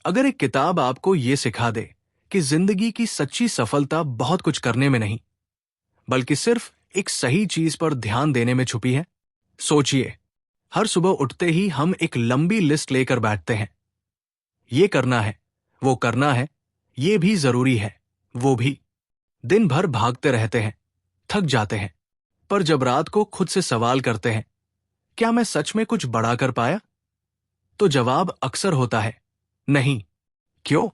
अगर एक किताब आपको ये सिखा दे कि जिंदगी की सच्ची सफलता बहुत कुछ करने में नहीं, बल्कि सिर्फ एक सही चीज पर ध्यान देने में छुपी है। सोचिए, हर सुबह उठते ही हम एक लंबी लिस्ट लेकर बैठते हैं। ये करना है, वो करना है, ये भी जरूरी है, वो भी। दिन भर भागते रहते हैं, थक जाते हैं, पर जब रात को खुद से सवाल करते हैं, क्या मैं सच में कुछ बड़ा कर पाया? तो जवाब अक्सर होता है नहीं। क्यों?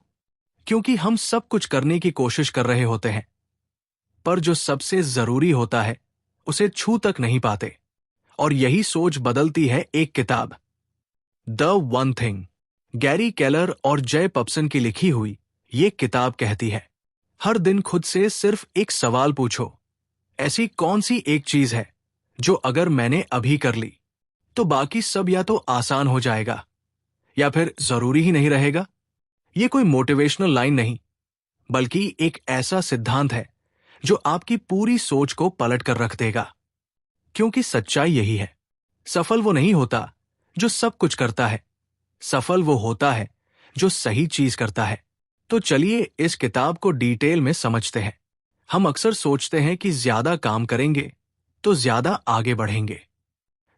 क्योंकि हम सब कुछ करने की कोशिश कर रहे होते हैं, पर जो सबसे जरूरी होता है उसे छू तक नहीं पाते। और यही सोच बदलती है एक किताब, the one thing. Gary Keller और जय पप्सन की लिखी हुई ये किताब कहती है, हर दिन खुद से सिर्फ एक सवाल पूछो, ऐसी कौन सी एक चीज है जो अगर मैंने अभी कर ली तो बाकी सब या तो आसान हो जाएगा या फिर जरूरी ही नहीं रहेगा। ये कोई मोटिवेशनल लाइन नहीं, बल्कि एक ऐसा सिद्धांत है जो आपकी पूरी सोच को पलट कर रख देगा। क्योंकि सच्चाई यही है, सफल वो नहीं होता जो सब कुछ करता है, सफल वो होता है जो सही चीज करता है। तो चलिए इस किताब को डिटेल में समझते हैं। हम अक्सर सोचते हैं कि ज्यादा काम करेंगे तो ज्यादा आगे बढ़ेंगे,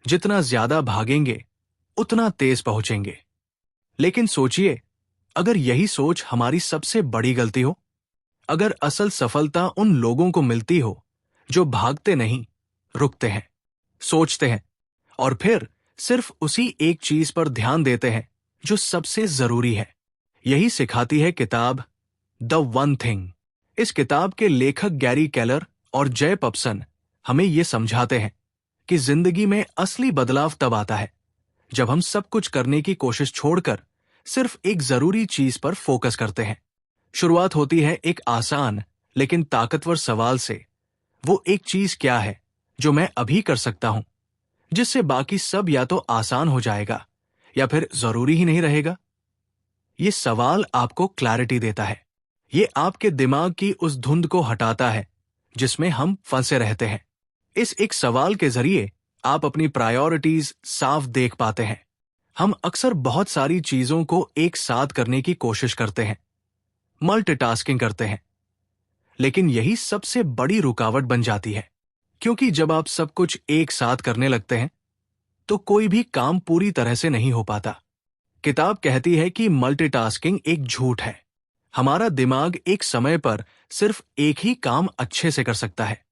जितना ज्यादा भागेंगे उतना तेज पहुंचेंगे। लेकिन सोचिए, अगर यही सोच हमारी सबसे बड़ी गलती हो, अगर असल सफलता उन लोगों को मिलती हो जो भागते नहीं, रुकते हैं, सोचते हैं और फिर सिर्फ उसी एक चीज पर ध्यान देते हैं जो सबसे जरूरी है। यही सिखाती है किताब द वन थिंग। इस किताब के लेखक गैरी केलर और जय पप्सन हमें यह समझाते हैं कि जिंदगी में असली बदलाव तब आता है जब हम सब कुछ करने की कोशिश छोड़कर सिर्फ एक जरूरी चीज पर फोकस करते हैं। शुरुआत होती है एक आसान लेकिन ताकतवर सवाल से, वो एक चीज क्या है जो मैं अभी कर सकता हूं, जिससे बाकी सब या तो आसान हो जाएगा या फिर जरूरी ही नहीं रहेगा। ये सवाल आपको क्लैरिटी देता है, ये आपके दिमाग की उस धुंध को हटाता है जिसमें हम फंसे रहते हैं। इस एक सवाल के जरिए आप अपनी प्रायोरिटीज साफ देख पाते हैं। हम अक्सर बहुत सारी चीजों को एक साथ करने की कोशिश करते हैं, मल्टीटास्किंग करते हैं, लेकिन यही सबसे बड़ी रुकावट बन जाती है। क्योंकि जब आप सब कुछ एक साथ करने लगते हैं तो कोई भी काम पूरी तरह से नहीं हो पाता। किताब कहती है कि मल्टीटास्किंग एक झूठ है। हमारा दिमाग एक समय पर सिर्फ एक ही काम अच्छे से कर सकता है,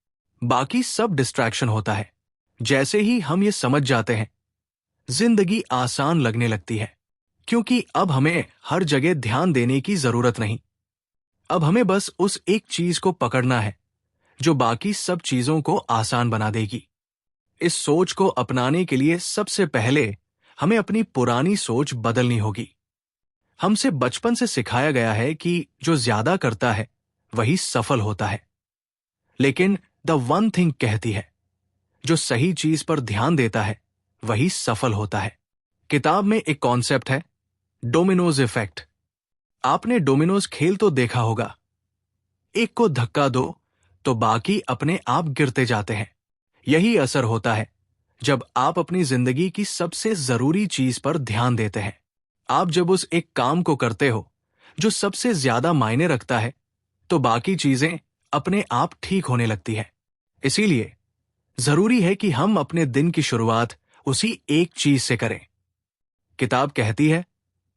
बाकी सब डिस्ट्रैक्शन होता है। जैसे ही हम ये समझ जाते हैं, जिंदगी आसान लगने लगती है, क्योंकि अब हमें हर जगह ध्यान देने की जरूरत नहीं। अब हमें बस उस एक चीज को पकड़ना है जो बाकी सब चीजों को आसान बना देगी। इस सोच को अपनाने के लिए सबसे पहले हमें अपनी पुरानी सोच बदलनी होगी। हमसे बचपन से सिखाया गया है कि जो ज्यादा करता है वही सफल होता है, लेकिन द वन थिंग कहती है, जो सही चीज पर ध्यान देता है वही सफल होता है। किताब में एक कॉन्सेप्ट है, डोमिनोज इफेक्ट। आपने डोमिनोज खेल तो देखा होगा, एक को धक्का दो तो बाकी अपने आप गिरते जाते हैं। यही असर होता है जब आप अपनी जिंदगी की सबसे जरूरी चीज पर ध्यान देते हैं। आप जब उस एक काम को करते हो जो सबसे ज्यादा मायने रखता है, तो बाकी चीजें अपने आप ठीक होने लगती है। इसीलिए जरूरी है कि हम अपने दिन की शुरुआत उसी एक चीज से करें। किताब कहती है,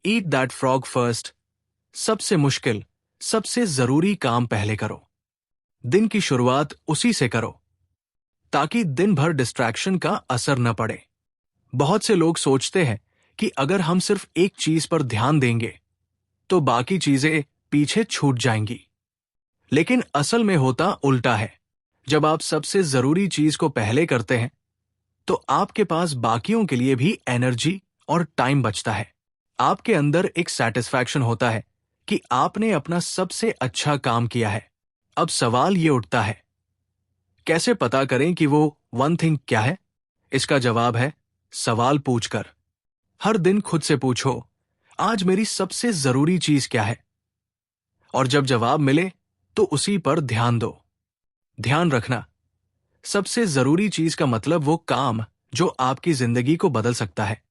ईट दैट फ्रॉग फर्स्ट। सबसे मुश्किल, सबसे जरूरी काम पहले करो। दिन की शुरुआत उसी से करो ताकि दिन भर डिस्ट्रैक्शन का असर न पड़े। बहुत से लोग सोचते हैं कि अगर हम सिर्फ एक चीज पर ध्यान देंगे तो बाकी चीजें पीछे छूट जाएंगी, लेकिन असल में होता उल्टा है। जब आप सबसे जरूरी चीज को पहले करते हैं तो आपके पास बाकियों के लिए भी एनर्जी और टाइम बचता है। आपके अंदर एक सेटिस्फैक्शन होता है कि आपने अपना सबसे अच्छा काम किया है। अब सवाल ये उठता है, कैसे पता करें कि वो वन थिंग क्या है? इसका जवाब है सवाल पूछकर। हर दिन खुद से पूछो, आज मेरी सबसे जरूरी चीज क्या है? और जब जवाब मिले तो उसी पर ध्यान दो। ध्यान रखना, सबसे जरूरी चीज का मतलब वो काम जो आपकी जिंदगी को बदल सकता है,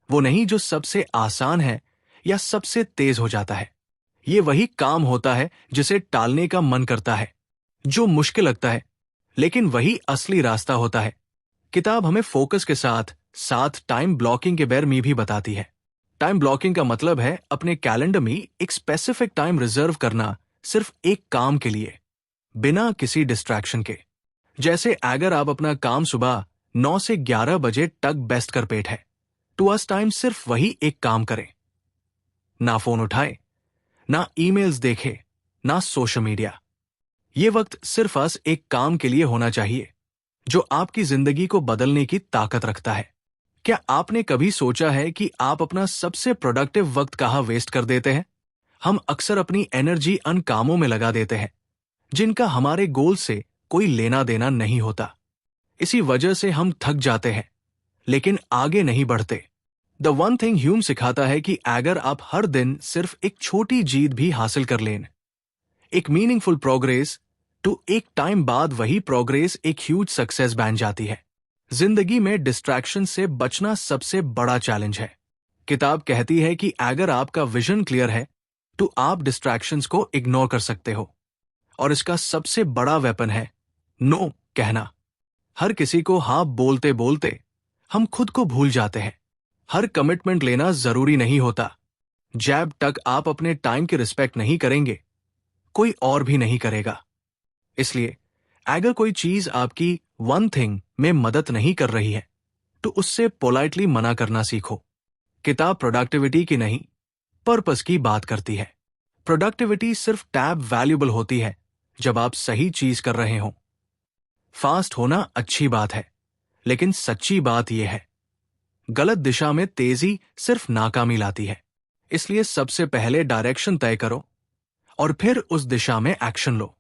वो नहीं जो सबसे आसान है या सबसे तेज हो जाता है। ये वही काम होता है जिसे टालने का मन करता है, जो मुश्किल लगता है, लेकिन वही असली रास्ता होता है। किताब हमें फोकस के साथ साथ टाइम ब्लॉकिंग के बारे में भी बताती है। टाइम ब्लॉकिंग का मतलब है अपने कैलेंडर में एक स्पेसिफिक टाइम रिजर्व करना सिर्फ एक काम के लिए, बिना किसी डिस्ट्रैक्शन के। जैसे अगर आप अपना काम सुबह 9 से 11 बजे तक बेस्ट कर पेट है, तो उस टाइम सिर्फ वही एक काम करें। ना फोन उठाए, ना ईमेल्स देखे, ना सोशल मीडिया। ये वक्त सिर्फ अस एक काम के लिए होना चाहिए जो आपकी जिंदगी को बदलने की ताकत रखता है। क्या आपने कभी सोचा है कि आप अपना सबसे प्रोडक्टिव वक्त कहाँ वेस्ट कर देते हैं? हम अक्सर अपनी एनर्जी उन कामों में लगा देते हैं जिनका हमारे गोल से कोई लेना देना नहीं होता। इसी वजह से हम थक जाते हैं, लेकिन आगे नहीं बढ़ते। द वन थिंग ह्यूम सिखाता है कि अगर आप हर दिन सिर्फ एक छोटी जीत भी हासिल कर लें, एक मीनिंगफुल प्रोग्रेस, तो एक टाइम बाद वही प्रोग्रेस एक ह्यूज सक्सेस बन जाती है। जिंदगी में डिस्ट्रैक्शन से बचना सबसे बड़ा चैलेंज है। किताब कहती है कि अगर आपका विजन क्लियर है तो आप डिस्ट्रैक्शंस को इग्नोर कर सकते हो, और इसका सबसे बड़ा वेपन है नो कहना। हर किसी को हाँ बोलते बोलते हम खुद को भूल जाते हैं। हर कमिटमेंट लेना जरूरी नहीं होता। जब तक आप अपने टाइम की रिस्पेक्ट नहीं करेंगे, कोई और भी नहीं करेगा। इसलिए अगर कोई चीज आपकी वन थिंग में मदद नहीं कर रही है, तो उससे पोलाइटली मना करना सीखो। किताब प्रोडक्टिविटी की नहीं, पर्पस की बात करती है। प्रोडक्टिविटी सिर्फ टैब वैल्यूबल होती है जब आप सही चीज कर रहे हो। फास्ट होना अच्छी बात है, लेकिन सच्ची बात यह है, गलत दिशा में तेजी सिर्फ नाकामी लाती है। इसलिए सबसे पहले डायरेक्शन तय करो और फिर उस दिशा में action low.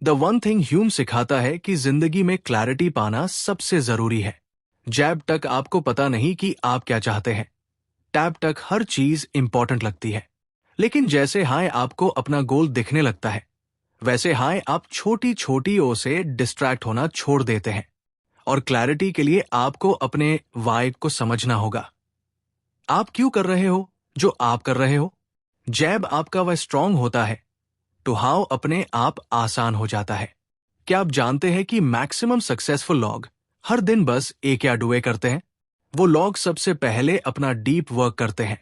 The one thing Hume सिखाता है कि जिंदगी में क्लैरिटी पाना सबसे जरूरी है। जब तक आपको पता नहीं कि आप क्या चाहते हैं, तब तक हर चीज इंपॉर्टेंट लगती है। लेकिन जैसे हाय आपको अपना गोल दिखने लगता है, वैसे हाय आप छोटी छोटी ओ से डिस्ट्रैक्ट होना छोड़ देते हैं। और क्लैरिटी के लिए आपको अपने वाई को समझना होगा। आप क्यों कर रहे हो जो आप कर रहे हो? जब आपका वह स्ट्रांग होता है, तो हाउ अपने आप आसान हो जाता है। क्या आप जानते हैं कि मैक्सिमम सक्सेसफुल लोग हर दिन बस एक या दुए करते हैं? वो लोग सबसे पहले अपना डीप वर्क करते हैं,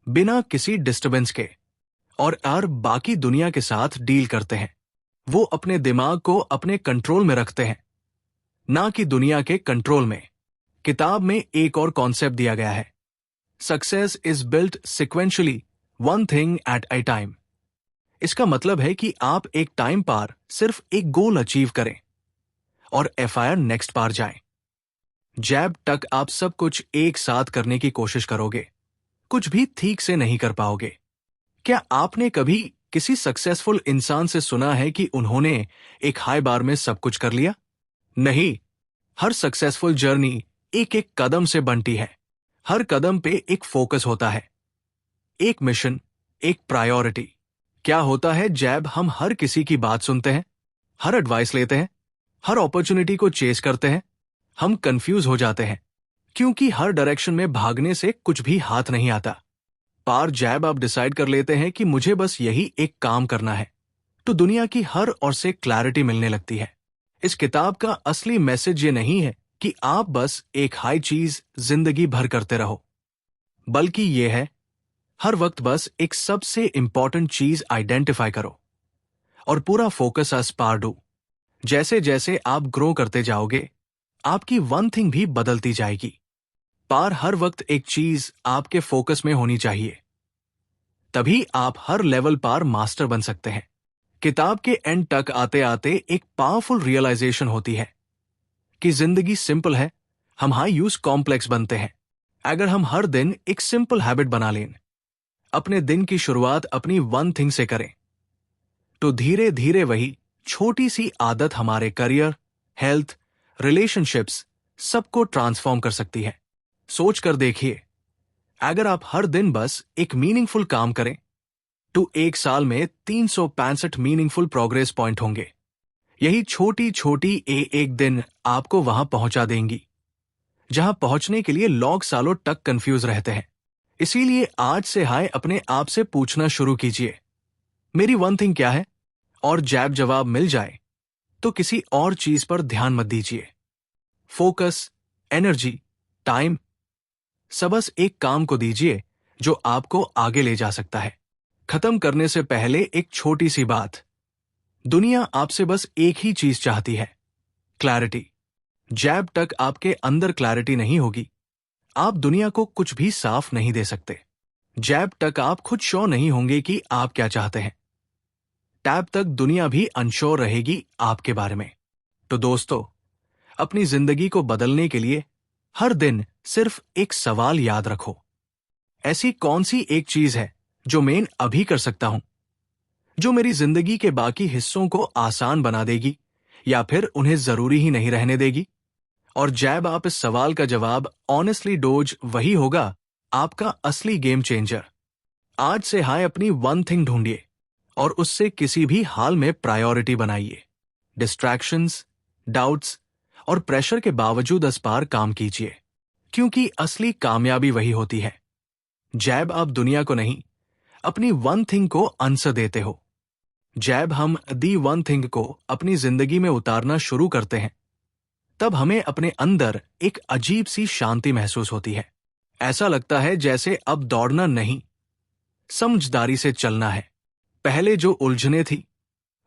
बिना किसी डिस्टर्बेंस के, और बाकी दुनिया के साथ डील करते हैं। वो अपने दिमाग को अपने कंट्रोल में रखते हैं, ना कि दुनिया के कंट्रोल में। किताब में एक और कॉन्सेप्ट दिया गया है, success is built sequentially, one thing at A time. इसका मतलब है कि आप एक टाइम पार सिर्फ एक गोल अचीव करें और एफआईआर नेक्स्ट पार जाएं। जब तक आप सब कुछ एक साथ करने की कोशिश करोगे, कुछ भी ठीक से नहीं कर पाओगे। क्या आपने कभी किसी सक्सेसफुल इंसान से सुना है कि उन्होंने एक हाई बार में सब कुछ कर लिया? नहीं। हर सक्सेसफुल जर्नी एक एक कदम से बनती है। हर कदम पे एक फोकस होता है, एक मिशन, एक प्रायोरिटी। क्या होता है जब हम हर किसी की बात सुनते हैं, हर एडवाइस लेते हैं, हर अपॉर्चुनिटी को चेस करते हैं, हम कंफ्यूज हो जाते हैं, क्योंकि हर डायरेक्शन में भागने से कुछ भी हाथ नहीं आता। पार जब आप डिसाइड कर लेते हैं कि मुझे बस यही एक काम करना है, तो दुनिया की हर ओर से क्लैरिटी मिलने लगती है। इस किताब का असली मैसेज ये नहीं है कि आप बस एक हाई चीज जिंदगी भर करते रहो, बल्कि ये है, हर वक्त बस एक सबसे इंपॉर्टेंट चीज आइडेंटिफाई करो और पूरा फोकस अस पार डू। जैसे जैसे आप ग्रो करते जाओगे, आपकी वन थिंग भी बदलती जाएगी। पार हर वक्त एक चीज आपके फोकस में होनी चाहिए, तभी आप हर लेवल पार मास्टर बन सकते हैं। किताब के एंड तक आते आते एक पावरफुल रियलाइजेशन होती है कि जिंदगी सिंपल है, हम हाई यूज कॉम्प्लेक्स बनते हैं। अगर हम हर दिन एक सिंपल हैबिट बना लें, अपने दिन की शुरुआत अपनी वन थिंग से करें, तो धीरे धीरे वही छोटी सी आदत हमारे करियर, हेल्थ, रिलेशनशिप्स सबको ट्रांसफॉर्म कर सकती है। सोच कर देखिए, अगर आप हर दिन बस एक मीनिंगफुल काम करें, तो एक साल में 365 मीनिंगफुल प्रोग्रेस पॉइंट होंगे। यही छोटी छोटी एक दिन आपको वहां पहुंचा देंगी, जहां पहुंचने के लिए लोग सालों तक कंफ्यूज रहते हैं। इसीलिए आज से हाय अपने आप से पूछना शुरू कीजिए, मेरी वन थिंग क्या है? और जैब जवाब मिल जाए तो किसी और चीज पर ध्यान मत दीजिए। फोकस, एनर्जी, टाइम, सब बस एक काम को दीजिए जो आपको आगे ले जा सकता है। खत्म करने से पहले एक छोटी सी बात, दुनिया आपसे बस एक ही चीज चाहती है, क्लैरिटी। जैब तक आपके अंदर क्लैरिटी नहीं होगी, आप दुनिया को कुछ भी साफ नहीं दे सकते। जैब तक आप खुद श्योर नहीं होंगे कि आप क्या चाहते हैं, टैब तक दुनिया भी अनश्योर रहेगी आपके बारे में। तो दोस्तों, अपनी जिंदगी को बदलने के लिए हर दिन सिर्फ एक सवाल याद रखो, ऐसी कौन सी एक चीज है जो मैं अभी कर सकता हूं, जो मेरी जिंदगी के बाकी हिस्सों को आसान बना देगी या फिर उन्हें जरूरी ही नहीं रहने देगी। और जैब आप इस सवाल का जवाब ऑनेस्टली डोज वही होगा, आपका असली गेम चेंजर। आज से हाय अपनी वन थिंग ढूंढिए और उससे किसी भी हाल में प्रायोरिटी बनाइए। डिस्ट्रैक्शंस, डाउट्स और प्रेशर के बावजूद इस पार काम कीजिए, क्योंकि असली कामयाबी वही होती है। जैब आप दुनिया को नहीं, अपनी वन थिंग को आंसर देते हो। जैब हम दी वन थिंग को अपनी जिंदगी में उतारना शुरू करते हैं, तब हमें अपने अंदर एक अजीब सी शांति महसूस होती है। ऐसा लगता है जैसे अब दौड़ना नहीं, समझदारी से चलना है। पहले जो उलझने थी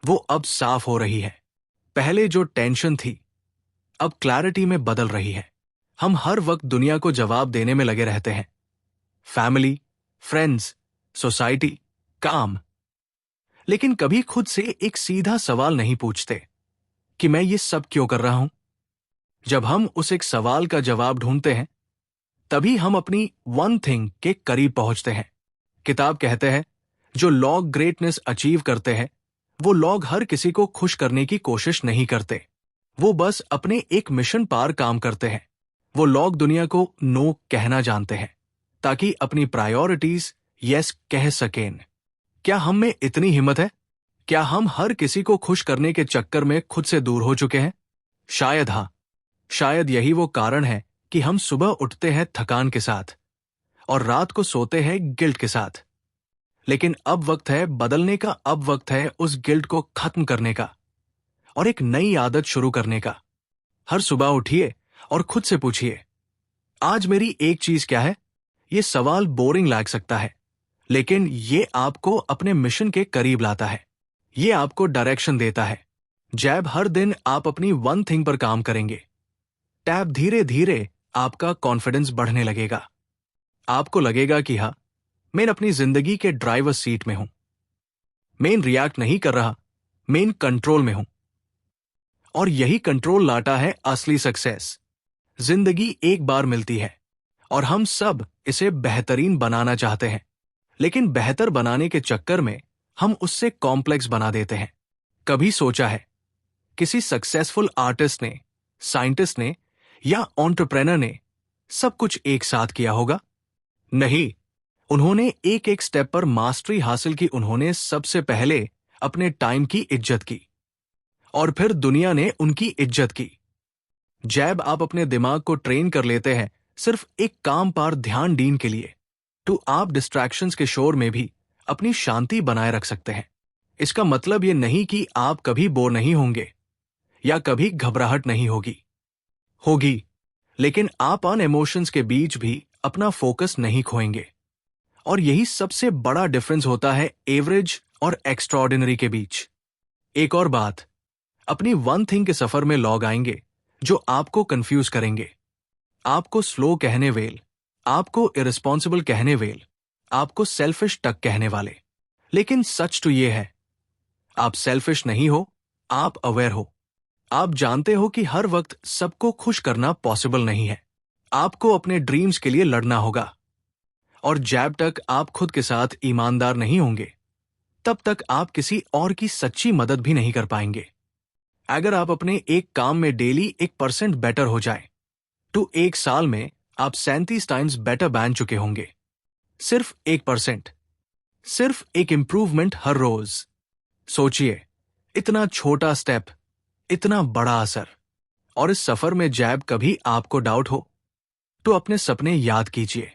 वो अब साफ हो रही है, पहले जो टेंशन थी अब क्लैरिटी में बदल रही है। हम हर वक्त दुनिया को जवाब देने में लगे रहते हैं, फैमिली, फ्रेंड्स, सोसाइटी, काम, लेकिन कभी खुद से एक सीधा सवाल नहीं पूछते कि मैं ये सब क्यों कर रहा हूं। जब हम उस एक सवाल का जवाब ढूंढते हैं, तभी हम अपनी वन थिंग के करीब पहुंचते हैं। किताब कहते हैं, जो लोग ग्रेटनेस अचीव करते हैं वो लोग हर किसी को खुश करने की कोशिश नहीं करते, वो बस अपने एक मिशन पार काम करते हैं। वो लोग दुनिया को नो कहना जानते हैं ताकि अपनी प्रायोरिटीज यस कह सकें। क्या हम में इतनी हिम्मत है? क्या हम हर किसी को खुश करने के चक्कर में खुद से दूर हो चुके हैं? शायद हाँ, शायद यही वो कारण है कि हम सुबह उठते हैं थकान के साथ और रात को सोते हैं गिल्ट के साथ। लेकिन अब वक्त है बदलने का, अब वक्त है उस गिल्ट को खत्म करने का और एक नई आदत शुरू करने का। हर सुबह उठिए और खुद से पूछिए, आज मेरी एक चीज क्या है? ये सवाल बोरिंग लग सकता है, लेकिन ये आपको अपने मिशन के करीब लाता है, ये आपको डायरेक्शन देता है। जैब हर दिन आप अपनी वन थिंग पर काम करेंगे, टैब धीरे धीरे आपका कॉन्फिडेंस बढ़ने लगेगा। आपको लगेगा कि हाँ, मैं अपनी जिंदगी के ड्राइवर सीट में हूं, मैं रिएक्ट नहीं कर रहा, मैं कंट्रोल में हूं। और यही कंट्रोल लाता है असली सक्सेस। जिंदगी एक बार मिलती है और हम सब इसे बेहतरीन बनाना चाहते हैं, लेकिन बेहतर बनाने के चक्कर में हम उससे कॉम्प्लेक्स बना देते हैं। कभी सोचा है किसी सक्सेसफुल आर्टिस्ट ने, साइंटिस्ट ने या एंटरप्रेन्योर ने सब कुछ एक साथ किया होगा? नहीं, उन्होंने एक एक स्टेप पर मास्टरी हासिल की। उन्होंने सबसे पहले अपने टाइम की इज्जत की और फिर दुनिया ने उनकी इज्जत की। जैब आप अपने दिमाग को ट्रेन कर लेते हैं सिर्फ एक काम पर ध्यान डीन के लिए, तो आप डिस्ट्रैक्शंस के शोर में भी अपनी शांति बनाए रख सकते हैं। इसका मतलब ये नहीं कि आप कभी बोर नहीं होंगे या कभी घबराहट नहीं होगी, लेकिन आप अन इमोशंस के बीच भी अपना फोकस नहीं खोएंगे। और यही सबसे बड़ा डिफरेंस होता है एवरेज और एक्स्ट्राऑर्डिनरी के बीच। एक और बात, अपनी वन थिंग के सफर में लोग आएंगे जो आपको कंफ्यूज करेंगे, आपको स्लो कहने वेल, आपको इररिस्पॉन्सिबल कहने वेल, आपको सेल्फिश टक कहने वाले। लेकिन सच तो ये है, आप सेल्फिश नहीं हो, आप अवेयर हो। आप जानते हो कि हर वक्त सबको खुश करना पॉसिबल नहीं है, आपको अपने ड्रीम्स के लिए लड़ना होगा। और जब तक आप खुद के साथ ईमानदार नहीं होंगे, तब तक आप किसी और की सच्ची मदद भी नहीं कर पाएंगे। अगर आप अपने एक काम में डेली 1% बेटर हो जाए, तो एक साल में आप 37 टाइम्स बेटर बन चुके होंगे। सिर्फ 1%, सिर्फ एक इंप्रूवमेंट हर रोज। सोचिए, इतना छोटा स्टेप, इतना बड़ा असर। और इस सफर में जब कभी आपको डाउट हो, तो अपने सपने याद कीजिए।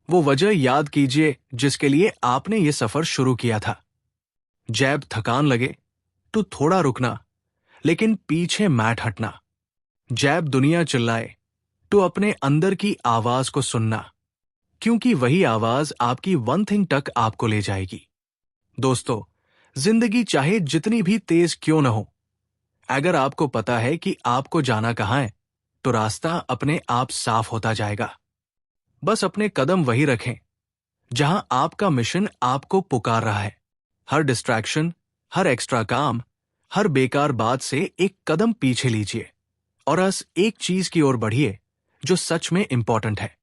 वो वजह याद कीजिए जिसके लिए आपने ये सफर शुरू किया था। जैब थकान लगे तो थोड़ा रुकना, लेकिन पीछे मैट हटना। जैब दुनिया चिल्लाए तो अपने अंदर की आवाज को सुनना, क्योंकि वही आवाज आपकी वन थिंग तक आपको ले जाएगी। दोस्तों, जिंदगी चाहे जितनी भी तेज क्यों न हो, अगर आपको पता है कि आपको जाना कहां है, तो रास्ता अपने आप साफ होता जाएगा। बस अपने कदम वही रखें जहां आपका मिशन आपको पुकार रहा है। हर डिस्ट्रैक्शन, हर एक्स्ट्रा काम, हर बेकार बात से एक कदम पीछे लीजिए और बस एक चीज की ओर बढ़िए जो सच में इंपॉर्टेंट है।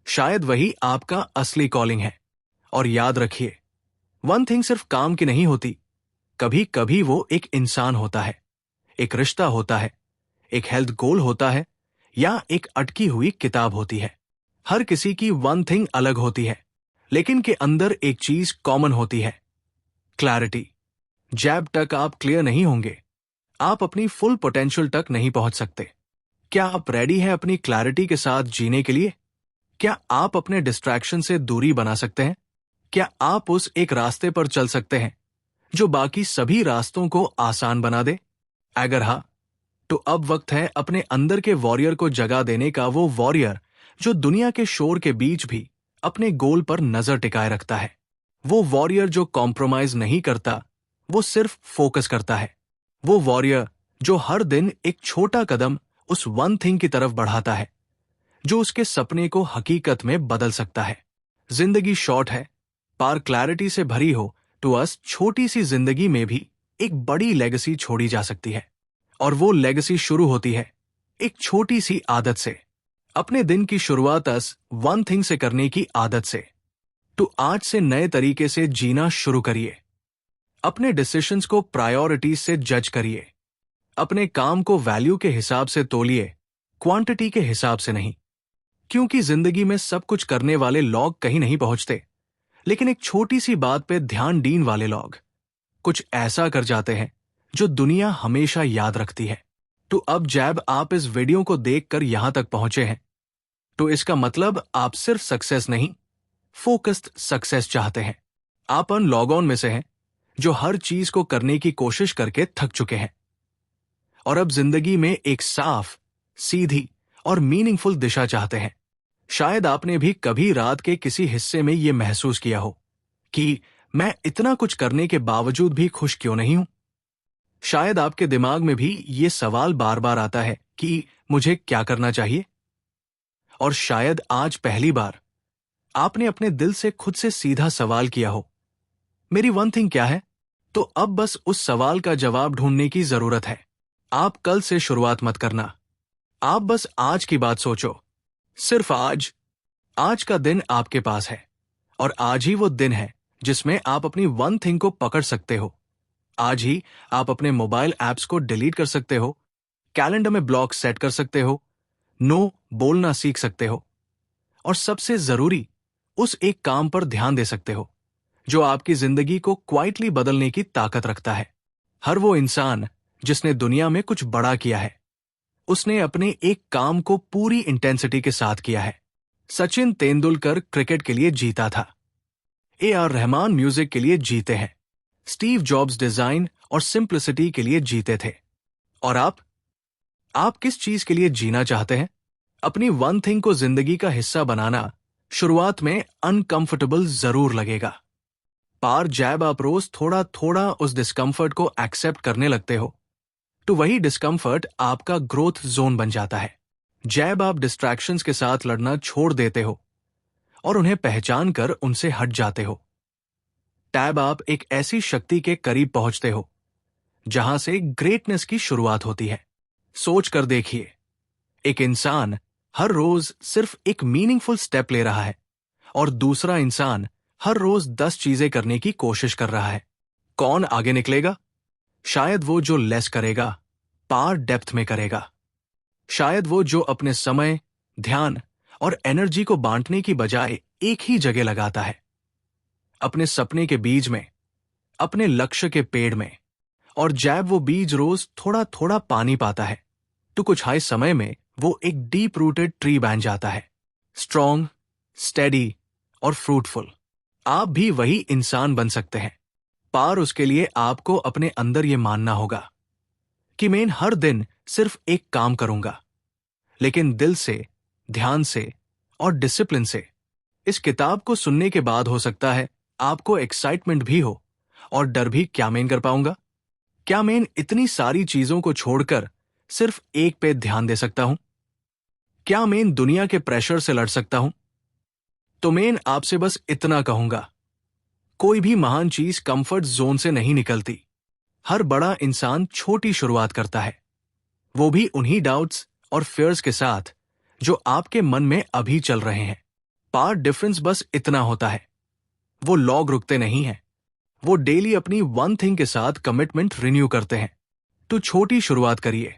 शायद वही आपका असली कॉलिंग है। और याद रखिए, वन थिंग सिर्फ काम की नहीं होती, कभी कभी वो एक इंसान होता है, एक रिश्ता होता है, एक हेल्थ गोल होता है, या एक अटकी हुई किताब होती है। हर किसी की वन थिंग अलग होती है, लेकिन के अंदर एक चीज कॉमन होती है, क्लैरिटी। जैब तक आप क्लियर नहीं होंगे, आप अपनी फुल पोटेंशियल तक नहीं पहुंच सकते। क्या आप रेडी हैं अपनी क्लैरिटी के साथ जीने के लिए? क्या आप अपने डिस्ट्रैक्शन से दूरी बना सकते हैं? क्या आप उस एक रास्ते पर चल सकते हैं जो बाकी सभी रास्तों को आसान बना दे? अगर हाँ, तो अब वक्त है अपने अंदर के वॉरियर को जगा देने का, वो वॉरियर जो दुनिया के शोर के बीच भी अपने गोल पर नजर टिकाए रखता है। वो वॉरियर जो कॉम्प्रोमाइज नहीं करता, वो सिर्फ फोकस करता है। वो वॉरियर जो हर दिन एक छोटा कदम उस वन थिंग की तरफ बढ़ाता है जो उसके सपने को हकीकत में बदल सकता है। जिंदगी शॉर्ट है, पार क्लैरिटी से भरी हो तो अस छोटी सी जिंदगी में भी एक बड़ी लेगेसी छोड़ी जा सकती है। और वो लेगेसी शुरू होती है एक छोटी सी आदत से। अपने दिन की शुरुआत अस वन थिंग से करने की आदत से। तो आज से नए तरीके से जीना शुरू करिए। अपने डिसीजंस को प्रायोरिटीज से जज करिए। अपने काम को वैल्यू के हिसाब से तोलिए, क्वांटिटी के हिसाब से नहीं। क्योंकि जिंदगी में सब कुछ करने वाले लोग कहीं नहीं पहुंचते, लेकिन एक छोटी सी बात पे ध्यान देने वाले लोग कुछ ऐसा कर जाते हैं जो दुनिया हमेशा याद रखती है। तो अब जब आप इस वीडियो को देखकर यहां तक पहुंचे हैं, तो इसका मतलब आप सिर्फ सक्सेस नहीं, फोकस्ड सक्सेस चाहते हैं। आप उन लोगों में से हैं जो हर चीज को करने की कोशिश करके थक चुके हैं और अब जिंदगी में एक साफ, सीधी और मीनिंगफुल दिशा चाहते हैं। शायद आपने भी कभी रात के किसी हिस्से में यह महसूस किया हो कि मैं इतना कुछ करने के बावजूद भी खुश क्यों नहीं हूं। शायद आपके दिमाग में भी ये सवाल बार बार आता है कि मुझे क्या करना चाहिए। और शायद आज पहली बार आपने अपने दिल से खुद से सीधा सवाल किया हो, मेरी वन थिंग क्या है? तो अब बस उस सवाल का जवाब ढूंढने की जरूरत है। आप कल से शुरुआत मत करना, आप बस आज की बात सोचो। सिर्फ आज। आज का दिन आपके पास है और आज ही वो दिन है जिसमें आप अपनी वन थिंग को पकड़ सकते हो। आज ही आप अपने मोबाइल ऐप्स को डिलीट कर सकते हो, कैलेंडर में ब्लॉक सेट कर सकते हो, नो बोलना सीख सकते हो और सबसे जरूरी उस एक काम पर ध्यान दे सकते हो जो आपकी जिंदगी को क्वाइटली बदलने की ताकत रखता है। हर वो इंसान जिसने दुनिया में कुछ बड़ा किया है, उसने अपने एक काम को पूरी इंटेंसिटी के साथ किया है। सचिन तेंदुलकर क्रिकेट के लिए जीता था, AR रहमान म्यूजिक के लिए जीते हैं, स्टीव जॉब्स डिजाइन और सिंप्लिसिटी के लिए जीते थे। और आप किस चीज के लिए जीना चाहते हैं? अपनी वन थिंग को जिंदगी का हिस्सा बनाना शुरुआत में अनकंफर्टेबल जरूर लगेगा, पर जब आप रोज थोड़ा थोड़ा उस डिस्कंफर्ट को एक्सेप्ट करने लगते हो, तो वही डिस्कंफर्ट आपका ग्रोथ जोन बन जाता है। जब आप डिस्ट्रैक्शंस के साथ लड़ना छोड़ देते हो और उन्हें पहचान कर उनसे हट जाते हो, तब आप एक ऐसी शक्ति के करीब पहुंचते हो जहां से ग्रेटनेस की शुरुआत होती है। सोच कर देखिए, एक इंसान हर रोज सिर्फ एक मीनिंगफुल स्टेप ले रहा है और दूसरा इंसान हर रोज 10 चीजें करने की कोशिश कर रहा है। कौन आगे निकलेगा? शायद वो जो लेस करेगा, पार डेप्थ में करेगा। शायद वो जो अपने समय, ध्यान और एनर्जी को बांटने की बजाय एक ही जगह लगाता है, अपने सपने के बीज में, अपने लक्ष्य के पेड़ में। और जब वो बीज रोज थोड़ा थोड़ा पानी पाता है, तो कुछ हाई समय में वो एक डीप रूटेड ट्री बन जाता है, स्ट्रॉन्ग, स्टेडी और फ्रूटफुल। आप भी वही इंसान बन सकते हैं, पर उसके लिए आपको अपने अंदर ये मानना होगा कि मैं हर दिन सिर्फ एक काम करूंगा, लेकिन दिल से, ध्यान से और डिसिप्लिन से। इस किताब को सुनने के बाद हो सकता है आपको एक्साइटमेंट भी हो और डर भी। क्या मैं कर पाऊंगा? क्या मैं इतनी सारी चीजों को छोड़कर सिर्फ एक पे ध्यान दे सकता हूं? क्या मैं दुनिया के प्रेशर से लड़ सकता हूं? तो मैं आपसे बस इतना कहूंगा, कोई भी महान चीज कंफर्ट जोन से नहीं निकलती। हर बड़ा इंसान छोटी शुरुआत करता है, वो भी उन्हीं डाउट्स और फियर्स के साथ जो आपके मन में अभी चल रहे हैं। पार्ट डिफरेंस बस इतना होता है, वो लॉग रुकते नहीं हैं, वो डेली अपनी वन थिंग के साथ कमिटमेंट रिन्यू करते हैं। तो छोटी शुरुआत करिए।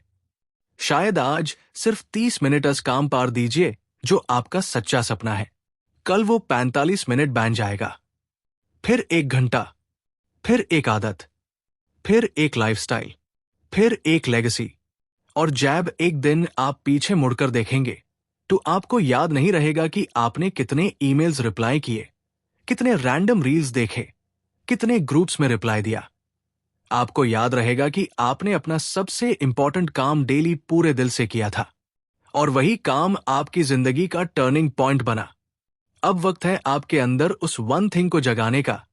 शायद आज सिर्फ 30 मिनट काम पार दीजिए जो आपका सच्चा सपना है। कल वो 45 मिनट बन जाएगा, फिर 1 घंटा, फिर एक आदत, फिर एक लाइफस्टाइल, फिर एक लेगेसी। और जब एक दिन आप पीछे मुड़कर देखेंगे तो आपको याद नहीं रहेगा कि आपने कितने ईमेल्स रिप्लाई किए, कितने रैंडम रील्स देखे, कितने ग्रुप्स में रिप्लाई दिया। आपको याद रहेगा कि आपने अपना सबसे इंपॉर्टेंट काम डेली पूरे दिल से किया था, और वही काम आपकी जिंदगी का टर्निंग पॉइंट बना। अब वक्त है आपके अंदर उस वन थिंग को जगाने का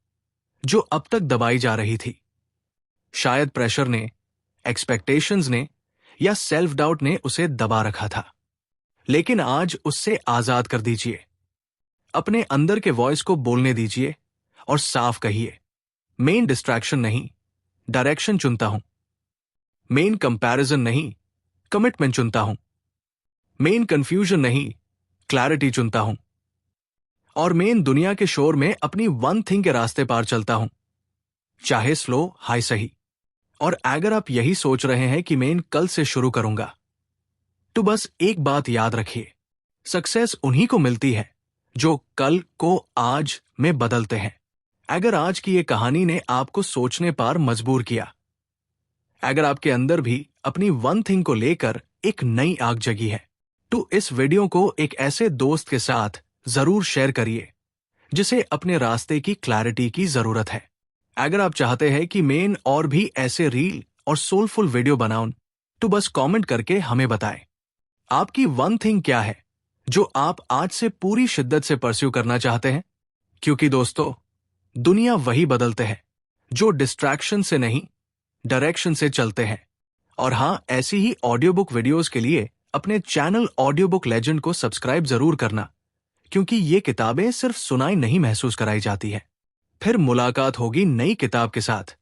जो अब तक दबाई जा रही थी। शायद प्रेशर ने, एक्सपेक्टेशंस ने या सेल्फ डाउट ने उसे दबा रखा था, लेकिन आज उससे आजाद कर दीजिए। अपने अंदर के वॉइस को बोलने दीजिए और साफ कहिए, मेन डिस्ट्रैक्शन नहीं, डायरेक्शन चुनता हूं। मेन कंपैरिजन नहीं, कमिटमेंट चुनता हूं। मेन कंफ्यूजन नहीं, क्लैरिटी चुनता हूं। और मेन दुनिया के शोर में अपनी वन थिंग के रास्ते पार चलता हूं, चाहे स्लो हाई सही। और अगर आप यही सोच रहे हैं कि मैं कल से शुरू करूंगा, तो बस एक बात याद रखिए, सक्सेस उन्हीं को मिलती है जो कल को आज में बदलते हैं। अगर आज की ये कहानी ने आपको सोचने पर मजबूर किया, अगर आपके अंदर भी अपनी वन थिंग को लेकर एक नई आग जगी है, तो इस वीडियो को एक ऐसे दोस्त के साथ जरूर शेयर करिए जिसे अपने रास्ते की क्लैरिटी की जरूरत है। अगर आप चाहते हैं कि मैं और भी ऐसे रील और सोलफुल वीडियो बनाऊं, तो बस कमेंट करके हमें बताएं आपकी वन थिंग क्या है जो आप आज से पूरी शिद्दत से परस्यू करना चाहते हैं। क्योंकि दोस्तों, दुनिया वही बदलते हैं जो डिस्ट्रैक्शन से नहीं, डायरेक्शन से चलते हैं। और हाँ, ऐसी ही ऑडियो बुक वीडियोस के लिए अपने चैनल ऑडियो बुक लेजेंड को सब्सक्राइब जरूर करना, क्योंकि ये किताबें सिर्फ सुनाई नहीं महसूस कराई जाती है। फिर मुलाकात होगी नई किताब के साथ।